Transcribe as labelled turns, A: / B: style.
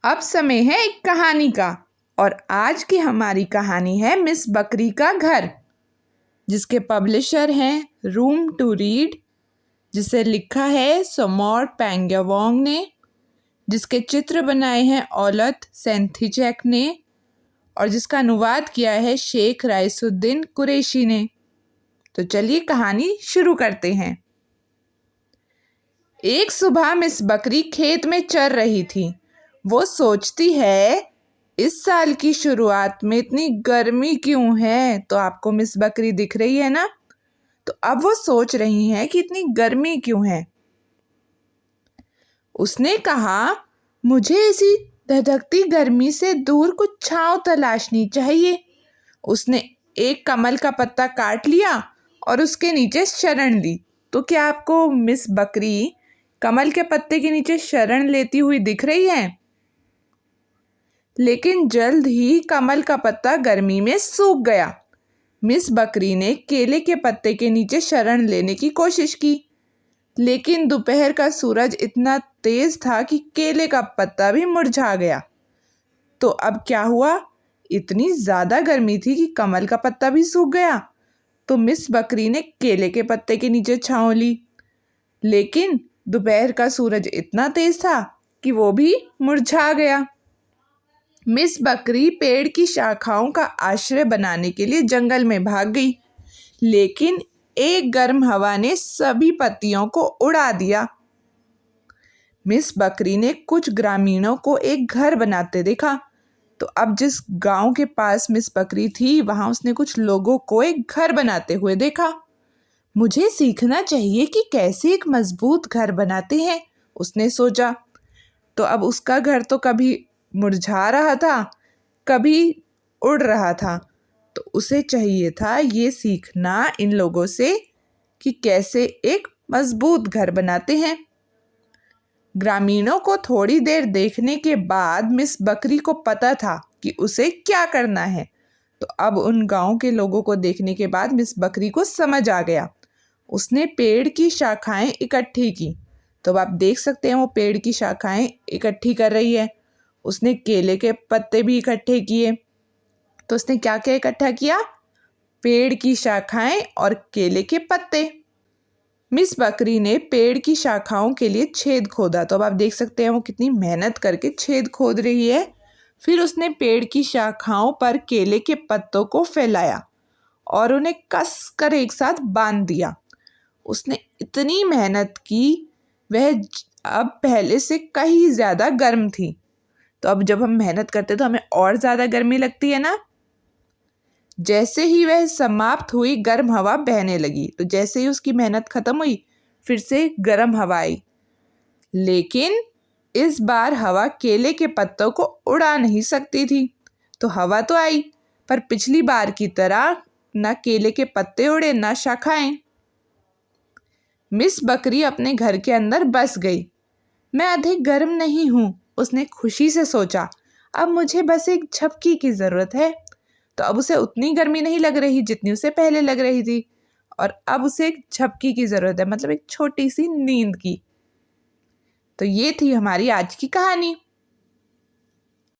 A: अब समय है एक कहानी का। और आज की हमारी कहानी है मिस बकरी का घर, जिसके पब्लिशर हैं रूम टू रीड, जिसे लिखा है सोमोर पेंगेवोंग ने, जिसके चित्र बनाए हैं औलत सेंथिचैक ने और जिसका अनुवाद किया है शेख राइसुद्दीन कुरैशी ने। तो चलिए कहानी शुरू करते हैं। एक सुबह मिस बकरी खेत में चर रही थी। वो सोचती है, इस साल की शुरुआत में इतनी गर्मी क्यों है। तो आपको मिस बकरी दिख रही है ना। तो अब वो सोच रही है कि इतनी गर्मी क्यों है। उसने कहा, मुझे इसी धधकती गर्मी से दूर कुछ छांव तलाशनी चाहिए। उसने एक कमल का पत्ता काट लिया और उसके नीचे शरण ली। तो क्या आपको मिस बकरी कमल के पत्ते के नीचे शरण लेती हुई दिख रही है? लेकिन जल्द ही कमल का पत्ता गर्मी में सूख गया। मिस बकरी ने केले के पत्ते के नीचे शरण लेने की कोशिश की, लेकिन दोपहर का सूरज इतना तेज था कि केले का पत्ता भी मुरझा गया। तो अब क्या हुआ? इतनी ज़्यादा गर्मी थी कि कमल का पत्ता भी सूख गया। तो मिस बकरी ने केले के पत्ते के नीचे छांव ली, लेकिन दोपहर का सूरज इतना तेज था कि वो भी मुरझा गया। मिस बकरी पेड़ की शाखाओं का आश्रय बनाने के लिए जंगल में भाग गई, लेकिन एक गर्म हवा ने सभी पत्तियों को उड़ा दिया। मिस बकरी ने कुछ ग्रामीणों को एक घर बनाते देखा। तो अब जिस गांव के पास मिस बकरी थी, वहां उसने कुछ लोगों को एक घर बनाते हुए देखा। मुझे सीखना चाहिए कि कैसे एक मजबूत घर बनाते हैं, उसने सोचा। तो अब उसका घर तो कभी मुरझा रहा था, कभी उड़ रहा था। तो उसे चाहिए था ये सीखना इन लोगों से कि कैसे एक मजबूत घर बनाते हैं। ग्रामीणों को थोड़ी देर देखने के बाद मिस बकरी को पता था कि उसे क्या करना है। तो अब उन गांव के लोगों को देखने के बाद मिस बकरी को समझ आ गया। उसने पेड़ की शाखाएं इकट्ठी की। तो अब आप देख सकते हैं वो पेड़ की शाखाएं इकट्ठी कर रही है। उसने केले के पत्ते भी इकट्ठे किए। तो उसने क्या क्या इकट्ठा किया? पेड़ की शाखाएं और केले के पत्ते। मिस बकरी ने पेड़ की शाखाओं के लिए छेद खोदा। तो अब आप देख सकते हैं वो कितनी मेहनत करके छेद खोद रही है। फिर उसने पेड़ की शाखाओं पर केले के पत्तों को फैलाया और उन्हें कस कर एक साथ बांध दिया। उसने इतनी मेहनत की, वह अब पहले से कहीं ज़्यादा गर्म थी। तो अब जब हम मेहनत करते तो हमें और ज़्यादा गर्मी लगती है ना। जैसे ही वह समाप्त हुई, गर्म हवा बहने लगी। तो जैसे ही उसकी मेहनत खत्म हुई, फिर से गर्म हवा आई। लेकिन इस बार हवा केले के पत्तों को उड़ा नहीं सकती थी। तो हवा तो आई, पर पिछली बार की तरह न केले के पत्ते उड़े न शाखाएं। मिस बकरी अपने घर के अंदर बस गई। मैं अधिक गर्म नहीं हूँ, उसने खुशी से सोचा। अब मुझे बस एक झपकी की ज़रूरत है। तो अब उसे उतनी गर्मी नहीं लग रही जितनी उसे पहले लग रही थी, और अब उसे एक झपकी की ज़रूरत है, मतलब एक छोटी सी नींद की। तो ये थी हमारी आज की कहानी।